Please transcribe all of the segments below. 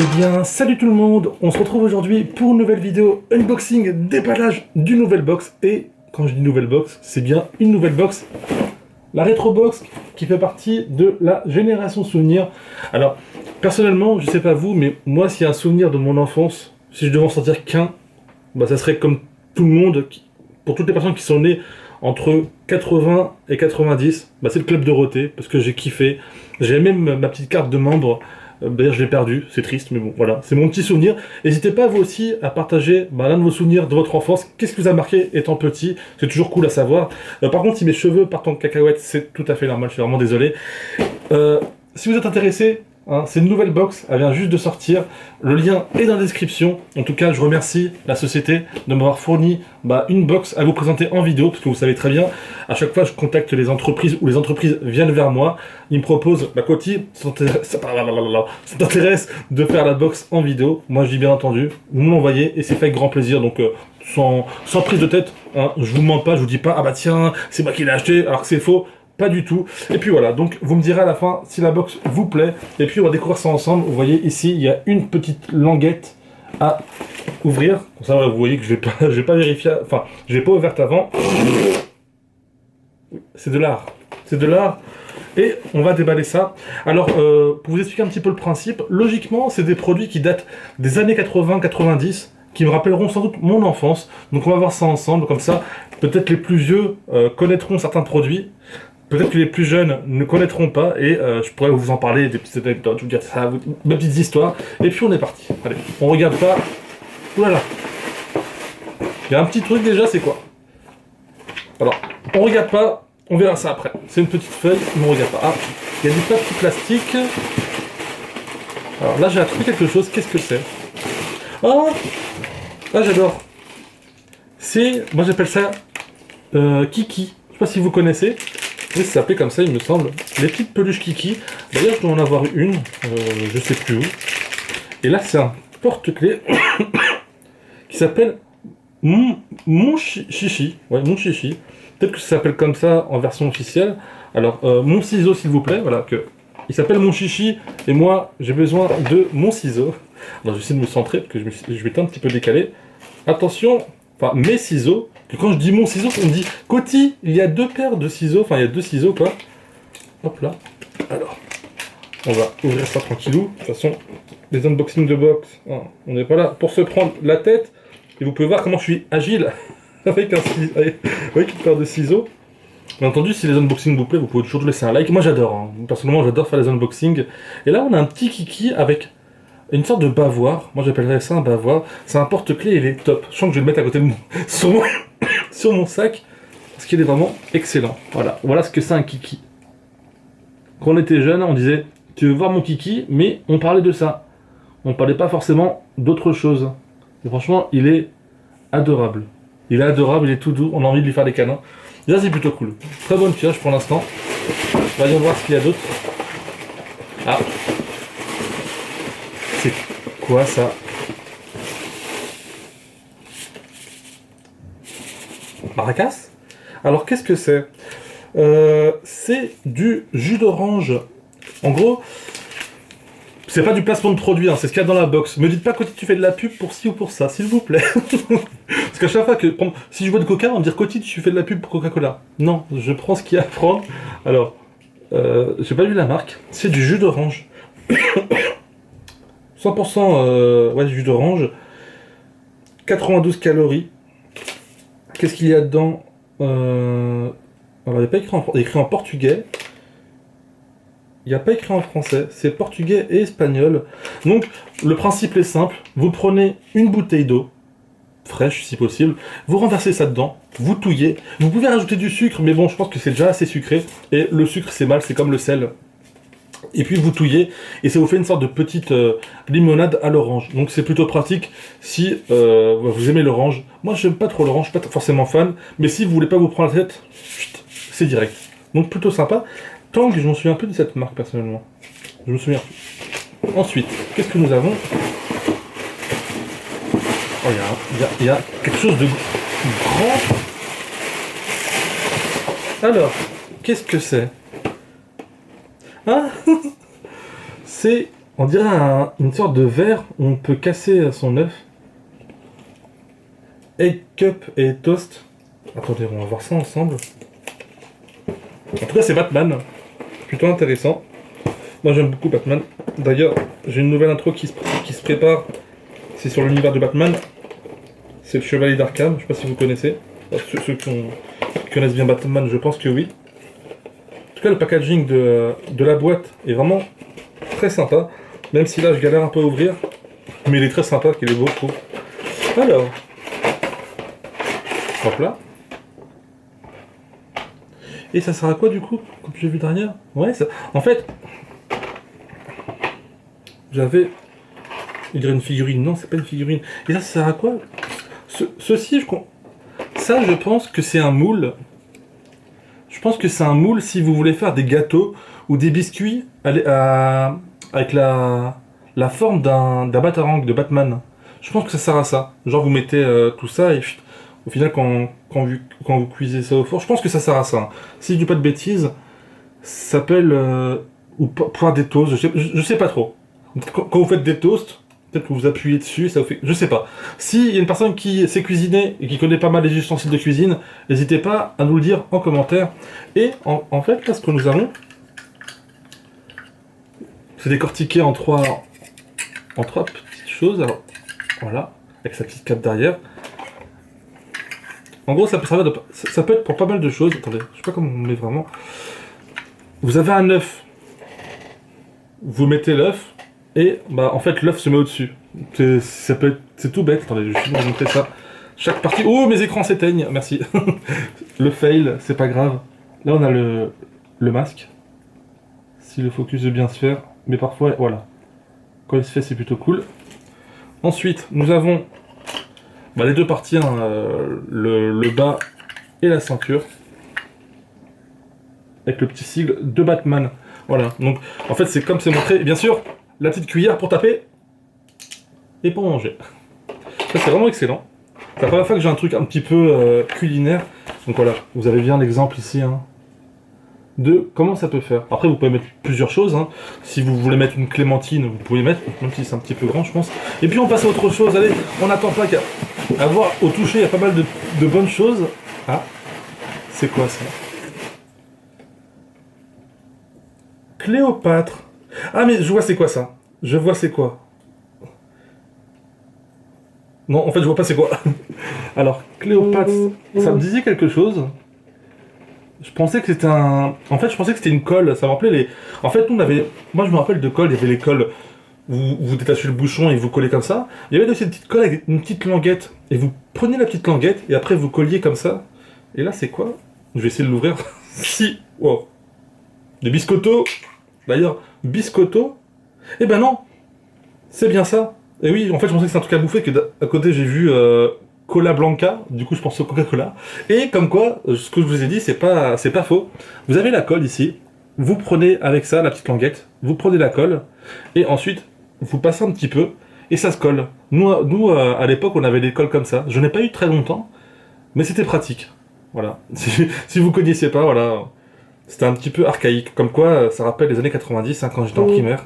Eh bien, salut tout le monde, on se retrouve aujourd'hui pour une nouvelle vidéo unboxing, déballage d'une nouvelle box. Et quand je dis nouvelle box, c'est bien une nouvelle box, la Retro Box, qui fait partie de la génération souvenir. Alors, personnellement, je sais pas vous, mais moi, s'il y a un souvenir de mon enfance, si je devais en sortir qu'un, bah, ça serait comme tout le monde, pour toutes les personnes qui sont nées entre 80 et 90, bah, c'est le Club Dorothée, parce que j'ai kiffé. J'ai même ma petite carte de membre. D'ailleurs, je l'ai perdu, c'est triste, mais bon, voilà, c'est mon petit souvenir. N'hésitez pas, vous aussi, à partager l'un de vos souvenirs de votre enfance. Qu'est-ce qui vous a marqué étant petit? C'est toujours cool à savoir. Par contre, si mes cheveux partent en cacahuète, c'est tout à fait normal, je suis vraiment désolé. Si vous êtes intéressé, c'est une nouvelle box, elle vient juste de sortir. Le lien est dans la description. En tout cas, je remercie la société de m'avoir fourni une box à vous présenter en vidéo, parce que vous savez très bien, à chaque fois je contacte les entreprises ou les entreprises viennent vers moi, ils me proposent, Coty, ça t'intéresse de faire la box en vidéo? Moi je dis bien entendu, vous me l'envoyez et c'est fait avec grand plaisir, donc sans prise de tête, je vous mens pas, je vous dis pas, tiens, c'est moi qui l'ai acheté, alors que c'est faux. Pas du tout. Et puis voilà, donc vous me direz à la fin si la box vous plaît. Et puis on va découvrir ça ensemble. Vous voyez ici, il y a une petite languette à ouvrir. Comme ça, vous voyez que je vais pas vérifier. Enfin, je l'ai pas ouverte avant. C'est de l'art. C'est de l'art. Et on va déballer ça. Alors, pour vous expliquer un petit peu le principe, logiquement, c'est des produits qui datent des années 80-90, qui me rappelleront sans doute mon enfance. Donc on va voir ça ensemble. Comme ça, peut-être les plus vieux connaîtront certains produits. Peut-être que les plus jeunes ne connaîtront pas et je pourrais vous en parler, des petites anecdotes, vous dire ça, mes petites histoires. Et puis on est parti. Allez, on regarde pas. Voilà. Il y a un petit truc déjà, c'est quoi? Alors, on regarde pas, on verra ça après. C'est une petite feuille, mais on regarde pas. Ah, il y a du papier plastique. Alors là, j'ai trouvé quelque chose. Qu'est-ce que c'est? Oh, là j'adore. C'est, moi j'appelle ça Kiki. Je sais pas si vous connaissez. Oui, ça s'appelait comme ça, il me semble. Les petites peluches Kiki. D'ailleurs, je dois en avoir une. Je sais plus où. Et là, c'est un porte-clés qui s'appelle Mon Chichi. Ouais, Mon Chichi. Peut-être que ça s'appelle comme ça en version officielle. Alors, mon ciseau, s'il vous plaît. Voilà, il s'appelle Mon Chichi. Et moi, j'ai besoin de mon ciseau. Alors, j'essaie de me centrer parce que je vais être un petit peu décalé. Attention, mes ciseaux. Que quand je dis mon ciseau, on me dit Coty, il y a deux paires de ciseaux, il y a deux ciseaux quoi. Hop là. Alors, on va ouvrir ça tranquillou. De toute façon, les unboxings de box, on n'est pas là pour se prendre la tête. Et vous pouvez voir comment je suis agile avec une paire de ciseaux. Bien entendu, si les unboxings vous plaisent, vous pouvez toujours laisser un like. Moi j'adore, personnellement j'adore faire les unboxings. Et là on a un petit kiki avec une sorte de bavoir. Moi j'appellerais ça un bavoir. C'est un porte-clés et il est top. Je sens que je vais le mettre à côté de moi. Sur mon sac, parce qu'il est vraiment excellent. Voilà ce que c'est un kiki. Quand on était jeune, on disait tu veux voir mon kiki, mais on parlait de ça. On parlait pas forcément d'autre chose. Et franchement, il est adorable. Il est adorable, il est tout doux, on a envie de lui faire des câlins. Déjà c'est plutôt cool. Très bonne pioche pour l'instant. Voyons voir ce qu'il y a d'autre. Ah. C'est quoi ça? Maracas? Alors qu'est-ce que c'est? C'est du jus d'orange. En gros, c'est pas du placement de produit, c'est ce qu'il y a dans la box. Me dites pas Coty, tu fais de la pub pour ci ou pour ça, s'il vous plaît. Parce qu'à chaque fois que si je bois de coca, on va me dire Coty, tu fais de la pub pour Coca-Cola. Non, je prends ce qu'il y a à prendre. Alors, j'ai pas lu la marque. C'est du jus d'orange. 100% jus d'orange. 92 calories. Qu'est-ce qu'il y a dedans? Alors, il n'y a pas écrit en portugais. Il n'y a pas écrit en français. C'est portugais et espagnol. Donc, le principe est simple. Vous prenez une bouteille d'eau, fraîche si possible. Vous renversez ça dedans. Vous touillez. Vous pouvez rajouter du sucre, mais bon, je pense que c'est déjà assez sucré. Et le sucre, c'est mal, c'est comme le sel. Et puis vous touillez, et ça vous fait une sorte de petite limonade à l'orange. Donc c'est plutôt pratique si vous aimez l'orange. Moi j'aime pas trop l'orange, je suis pas forcément fan, mais si vous voulez pas vous prendre la tête, c'est direct. Donc plutôt sympa. Tang, je m'en souviens un peu de cette marque personnellement. Je me souviens plus. Ensuite, qu'est-ce que nous avons? Oh, il y a quelque chose de grand. Alors, qu'est-ce que c'est? Ah, c'est On dirait une sorte de verre où on peut casser son œuf. Egg cup et toast. Attendez, on va voir ça ensemble. En tout cas, c'est Batman. Plutôt intéressant. Moi, j'aime beaucoup Batman. D'ailleurs, j'ai une nouvelle intro qui se prépare. C'est sur l'univers de Batman. C'est le Chevalier d'Arkham. Je sais pas si vous connaissez. Enfin, ceux qui connaissent bien Batman, je pense que oui. En tout cas, le packaging de la boîte est vraiment très sympa. Même si là, je galère un peu à ouvrir. Mais il est très sympa, qu'il est beau, je trouve. Alors. Hop là. Et ça sert à quoi du coup, comme j'ai vu derrière? Ouais, ça... En fait, j'avais... Il dirait une figurine. Non, c'est pas une figurine. Et ça sert à quoi? Ceci, ça, je pense que c'est un moule. Je pense que c'est un moule si vous voulez faire des gâteaux ou des biscuits avec la forme d'un Batarang de Batman. Je pense que ça sert à ça. Genre, vous mettez tout ça et... Au final, quand vous cuisez ça au four, je pense que ça sert à ça. Si je dis pas de bêtises, ça s'appelle... ou poire des toasts, je sais pas trop. Quand vous faites des toasts, peut-être que vous appuyez dessus, ça vous fait... Je sais pas. S'il y a une personne qui sait cuisiner et qui connaît pas mal les ustensiles de cuisine, n'hésitez pas à nous le dire en commentaire. Et en fait, là, ce que nous avons, c'est décortiqué en trois petites choses. Alors, voilà, avec sa petite cape derrière. En gros, ça peut être pour pas mal de choses. Attendez, je sais pas comment on met vraiment. Vous avez un œuf. Vous mettez l'œuf et bah en fait l'œuf se met au-dessus. C'est tout bête. Attendez, je vais vous montrer ça. Chaque partie. Oh, mes écrans s'éteignent. Merci. Le fail, c'est pas grave. Là, on a le masque. Si le focus veut bien se faire, mais parfois, voilà. Quand il se fait, c'est plutôt cool. Ensuite, nous avons les deux parties, hein, le bas et la ceinture, avec le petit sigle de Batman. Voilà, donc en fait c'est comme c'est montré, et bien sûr, la petite cuillère pour taper et pour manger. Ça c'est vraiment excellent. C'est la première fois que j'ai un truc un petit peu culinaire. Donc voilà, vous avez bien l'exemple ici, hein, de comment ça peut faire. Après vous pouvez mettre plusieurs choses, hein. Si vous voulez mettre une clémentine, vous pouvez mettre, même si c'est un petit peu grand je pense. Et puis on passe à autre chose, allez, on n'attend pas qu'à voir au toucher, il y a pas mal de bonnes choses. Ah, c'est quoi ça? Cléopâtre. Ah mais je vois c'est quoi ça. Je vois c'est quoi. Non, en fait je vois pas c'est quoi. Alors, Cléopâtre, ça me disait quelque chose. Je pensais que c'était un... En fait, je pensais que c'était une colle. Ça me rappelait les... En fait, nous, on avait... Moi, je me rappelle de colle. Il y avait les colles où vous détachez le bouchon et vous collez comme ça. Il y avait aussi une petite colle avec une petite languette. Et vous prenez la petite languette et après, vous colliez comme ça. Et là, c'est quoi? Je vais essayer de l'ouvrir. Si. Wow. Des biscottos. D'ailleurs, biscotto. Eh ben non. C'est bien ça. Et oui, en fait, je pensais que c'était un truc à bouffer. Que à côté, j'ai vu... Cola Blanca, du coup je pense au Coca-Cola. Et comme quoi, ce que je vous ai dit, c'est pas faux. Vous avez la colle ici, vous prenez avec ça, la petite languette, vous prenez la colle, et ensuite, vous passez un petit peu, et ça se colle. Nous à l'époque, on avait des colles comme ça. Je n'ai pas eu très longtemps, mais c'était pratique. Voilà. Si vous connaissiez pas, voilà. C'était un petit peu archaïque. Comme quoi, ça rappelle les années 90, hein, quand j'étais en primaire.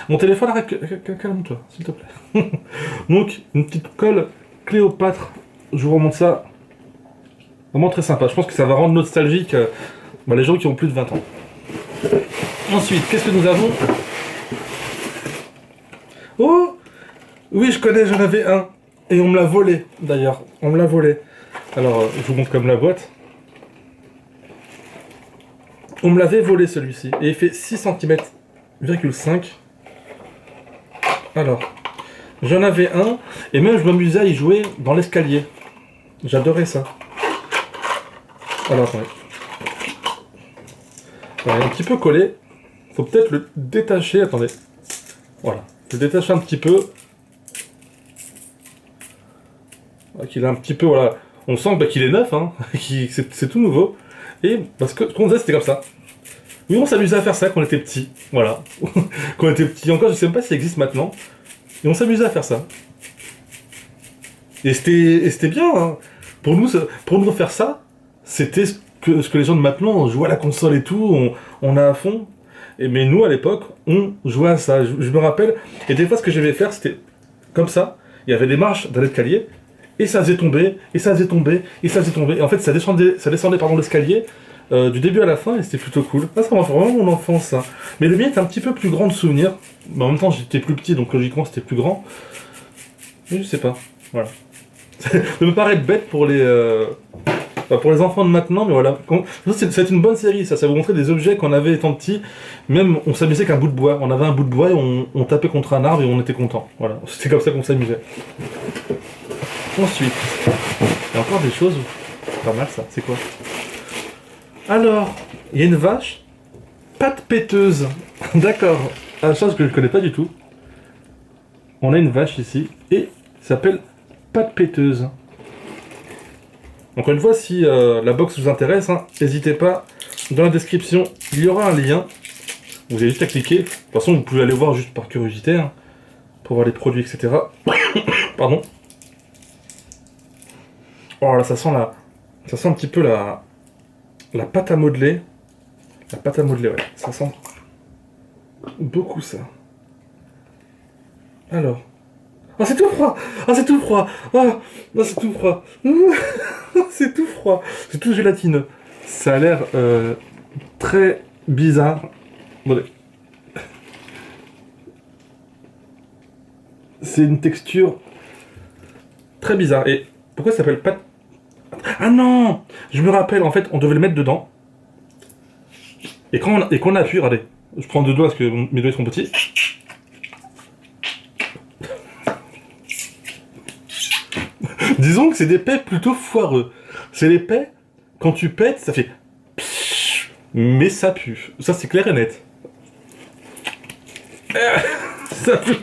Mon téléphone, arrête, calme-toi, s'il te plaît. Donc, une petite colle Cléopâtre. Je vous remonte ça. Vraiment très sympa. Je pense que ça va rendre nostalgique les gens qui ont plus de 20 ans. Ensuite, qu'est-ce que nous avons? Oh! Oui, je connais, j'en avais un. Et on me l'a volé, d'ailleurs. On me l'a volé. Alors, je vous montre comme la boîte. On me l'avait volé, celui-ci. Et il fait 6 cm,5. Alors, j'en avais un. Et même, je m'amusais à y jouer dans l'escalier. J'adorais ça. Alors, attendez. Alors, il est un petit peu collé. Faut peut-être le détacher. Attendez. Voilà. Je le détache un petit peu. Qu'il est un petit peu, voilà. On sent qu'il est neuf, hein. C'est tout nouveau. Et parce que ce qu'on faisait, c'était comme ça. Oui, on s'amusait à faire ça quand on était petit. Voilà. Quand on était petit. Encore, je sais même pas si ça existe maintenant. Et on s'amusait à faire ça. Et c'était bien, hein. Pour nous faire ça, c'était ce que les gens de maintenant jouent à la console et tout, on a à fond. Mais nous, à l'époque, on jouait à ça. Je me rappelle, et des fois, ce que j'aimais faire, c'était comme ça. Il y avait des marches d'un escalier, et ça faisait tomber, et ça faisait tomber, et ça faisait tomber. Et en fait, ça descendait pardon, l'escalier du début à la fin, et c'était plutôt cool. Ah, ça m'a fait vraiment mon enfance, ça. Mais le mien est un petit peu plus grand de souvenirs. Mais en même temps, j'étais plus petit, donc logiquement, c'était plus grand. Mais je sais pas. Voilà. Ça me paraît bête pour les enfants de maintenant, mais voilà. C'est une bonne série, ça vous montrait des objets qu'on avait étant petit. Même, on s'amusait qu'un bout de bois. On avait un bout de bois et on tapait contre un arbre et on était content. Voilà, c'était comme ça qu'on s'amusait. Ensuite, il y a encore des choses. Pas mal ça, c'est quoi? Alors, il y a une vache, pâte péteuse. D'accord, une chose que je connais pas du tout. On a une vache ici et ça s'appelle pâte péteuse. Encore une fois, si la box vous intéresse, n'hésitez pas, dans la description, il y aura un lien. Vous avez juste à cliquer. De toute façon, vous pouvez aller voir juste par curiosité, pour voir les produits, etc. Pardon. Oh là, ça sent un petit peu la pâte à modeler. La pâte à modeler, ouais. Ça sent beaucoup ça. Alors. Oh, c'est tout froid! Oh, c'est tout froid! Oh, non, c'est tout froid! C'est tout froid! C'est tout gélatineux. Ça a l'air très bizarre. Bon, c'est une texture très bizarre. Et pourquoi ça s'appelle pâte? Ah non! Je me rappelle, en fait, on devait le mettre dedans. Et quand on appuie, regardez, je prends deux doigts parce que mes doigts sont petits. Disons que c'est des pets plutôt foireux. C'est les pets, quand tu pètes, ça fait pshhh, mais ça pue. Ça, c'est clair et net. Ça pue.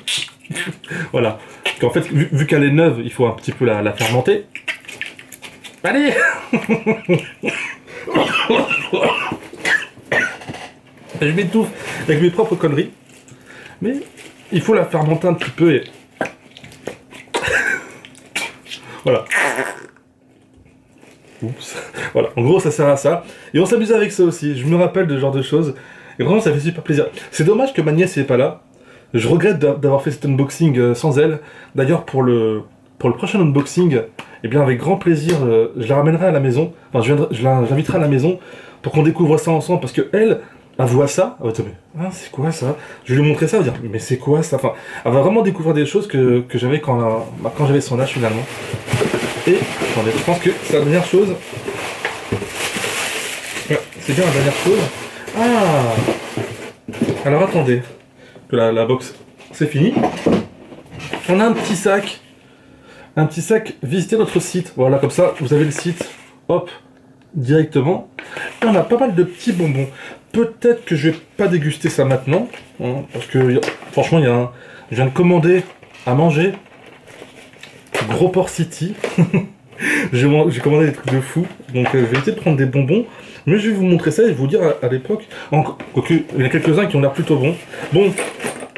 Voilà. En fait, vu qu'elle est neuve, il faut un petit peu la fermenter. Allez. Je m'étouffe avec mes propres conneries. Mais il faut la fermenter un petit peu et... Voilà. Oups. Voilà, en gros ça sert à ça. Et on s'amuse avec ça aussi, je me rappelle de ce genre de choses. Et vraiment ça fait super plaisir. C'est dommage que ma nièce n'est pas là. Je regrette d'avoir fait cet unboxing sans elle. D'ailleurs pour le prochain unboxing, eh bien avec grand plaisir, je la ramènerai à la maison. Enfin je l'inviterai à la maison pour qu'on découvre ça ensemble. Parce que elle voit ça, elle va dire mais c'est quoi ça? Je vais lui montrer ça, elle va dire mais c'est quoi ça? Enfin, elle va vraiment découvrir des choses que j'avais quand j'avais son âge finalement. Et attendez, je pense que c'est la dernière chose. Ouais, c'est bien la dernière chose. Ah! Alors attendez, que la box c'est fini. On a un petit sac. Un petit sac, visitez notre site. Voilà, comme ça, vous avez le site. Hop, directement. Et on a pas mal de petits bonbons. Peut-être que je vais pas déguster ça maintenant. Parce que franchement, je viens de commander à manger. Gros Port City. J'ai commandé des trucs de fou. Donc je vais éviter de prendre des bonbons. Mais je vais vous montrer ça et vous dire à l'époque. Il y en a quelques-uns qui ont l'air plutôt bons. Bon,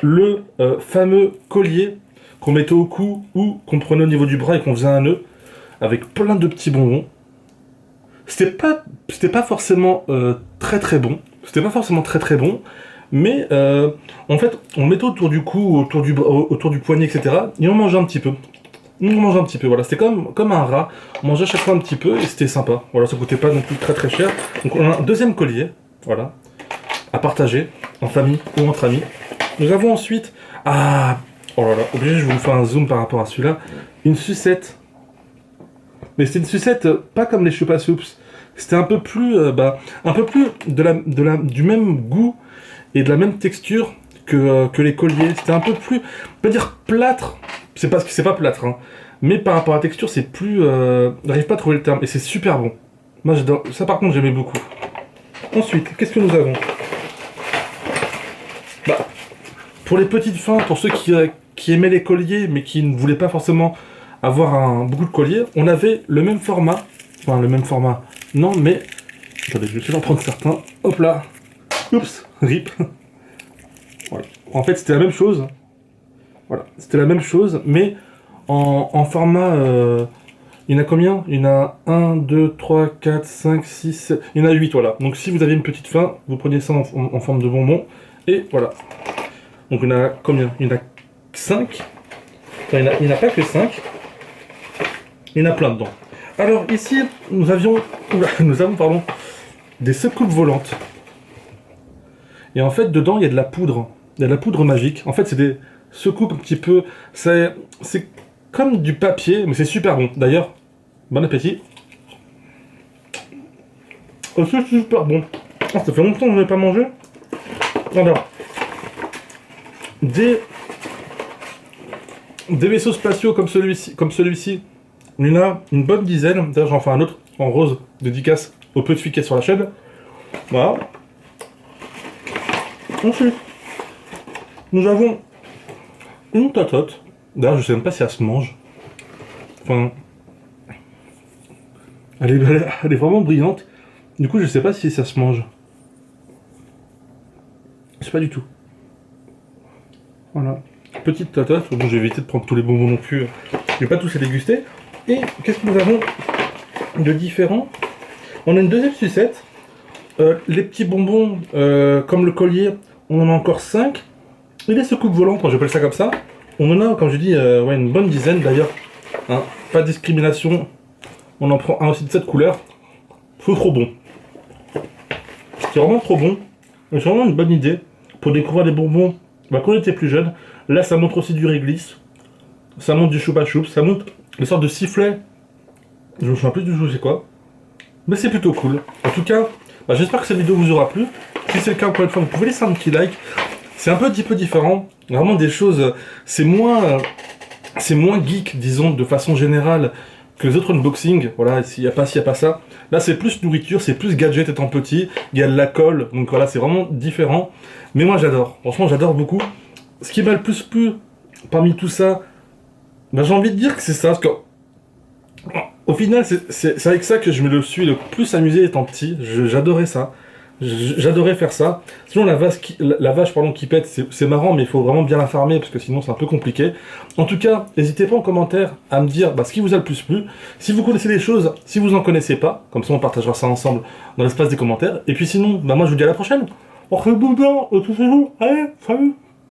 le fameux collier qu'on mettait au cou ou qu'on prenait au niveau du bras et qu'on faisait un nœud. Avec plein de petits bonbons. C'était pas forcément très très bon. C'était pas forcément très très bon. Mais en fait, on le mettait autour du cou, autour du poignet, etc. Et on mangeait un petit peu. Voilà, c'était comme un rat, on mangeait à chaque fois un petit peu et c'était sympa. Voilà, ça coûtait pas non plus très très cher. Donc on a un deuxième collier, voilà, à partager, en famille ou entre amis. Nous avons ensuite, oh là là, obligé, je vais vous faire un zoom par rapport à celui-là, une sucette. Mais c'était une sucette pas comme les Chupa Soups, c'était un peu plus, du même goût et de la même texture que les colliers. C'était un peu plus, on peut dire plâtre. C'est pas plâtre, mais par rapport à la texture, c'est plus... j'arrive pas à trouver le terme, et c'est super bon. Moi, j'adore. Ça, par contre, j'aimais beaucoup. Ensuite, qu'est-ce que nous avons? Pour les petites fins, pour ceux qui aimaient les colliers, mais qui ne voulaient pas forcément avoir beaucoup de colliers, on avait le même format. Enfin, le même format. Non, mais... Attendez, je vais essayer d'en prendre certains. Hop là. Oups, rip. Voilà. En fait, c'était la même chose. Voilà, c'était la même chose, mais en format... il y en a combien? Il y en a 1, 2, 3, 4, 5, 6, 7... Il y en a 8, voilà. Donc si vous avez une petite faim, vous prenez ça en forme de bonbon, Et voilà. Donc il y en a combien? Il y en a 5. Enfin, il n'y en a pas que 5. Il y en a plein dedans. Alors ici, nous avons pardon, des soucoupes volantes. Et en fait, dedans, il y a de la poudre. Il y a de la poudre magique. En fait, c'est des soucoupes un petit peu... C'est comme du papier, mais c'est super bon. D'ailleurs, bon appétit. C'est super bon. Oh, ça fait longtemps que je n'ai pas mangé. Alors, des vaisseaux spatiaux comme celui-ci, il y en a une bonne dizaine. D'ailleurs, j'en fais un autre en rose, dédicace aux petites filles qui est sur la chaîne. Voilà. Ensuite, nous avons une totote. D'ailleurs, je sais même pas si elle se mange. Enfin, elle est vraiment brillante. Du coup, je sais pas si ça se mange. Je sais pas du tout. Voilà. Petite totote. Bon, j'ai évité de prendre tous les bonbons non plus. Je vais pas tous les déguster. Et qu'est-ce que nous avons de différent? On a une deuxième sucette. Les petits bonbons, comme le collier, on en a encore 5. Et les soucoupes volantes, quand j'appelle ça comme ça, on en a, comme je dis, ouais, une bonne dizaine d'ailleurs. Hein, pas de discrimination. On en prend un aussi de cette couleur. C'est trop bon. C'est vraiment trop bon. C'est vraiment une bonne idée pour découvrir des bonbons bah, quand on était plus jeune. Là, ça montre aussi du réglisse. Ça montre du choupa choups. Ça montre des sortes de sifflets. Je me souviens plus du tout c'est quoi. Mais c'est plutôt cool. En tout cas, bah, j'espère que cette vidéo vous aura plu. Si c'est le cas, encore une fois, vous pouvez laisser un petit like. C'est un peu différent. Vraiment des choses... C'est moins geek, disons, de façon générale que les autres unboxings. Voilà, s'il n'y a pas ci, il n'y a pas ça. Là, c'est plus nourriture, c'est plus gadget étant petit. Il y a de la colle. Donc voilà, c'est vraiment différent. Mais moi, j'adore. Franchement, j'adore beaucoup. Ce qui m'a le plus plu parmi tout ça, bah, j'ai envie de dire que c'est ça. Parce que, au final, c'est avec ça que je me suis le plus amusé étant petit. J'adorais ça. J'adorais faire ça. Sinon, la vache qui pète, c'est marrant, mais il faut vraiment bien la farmer, parce que sinon c'est un peu compliqué. En tout cas, n'hésitez pas en commentaire à me dire ce qui vous a le plus plu. Si vous connaissez des choses, si vous en connaissez pas, comme ça on partagera ça ensemble dans l'espace des commentaires. Et puis sinon, moi je vous dis à la prochaine. On fait tout ça, allez, salut!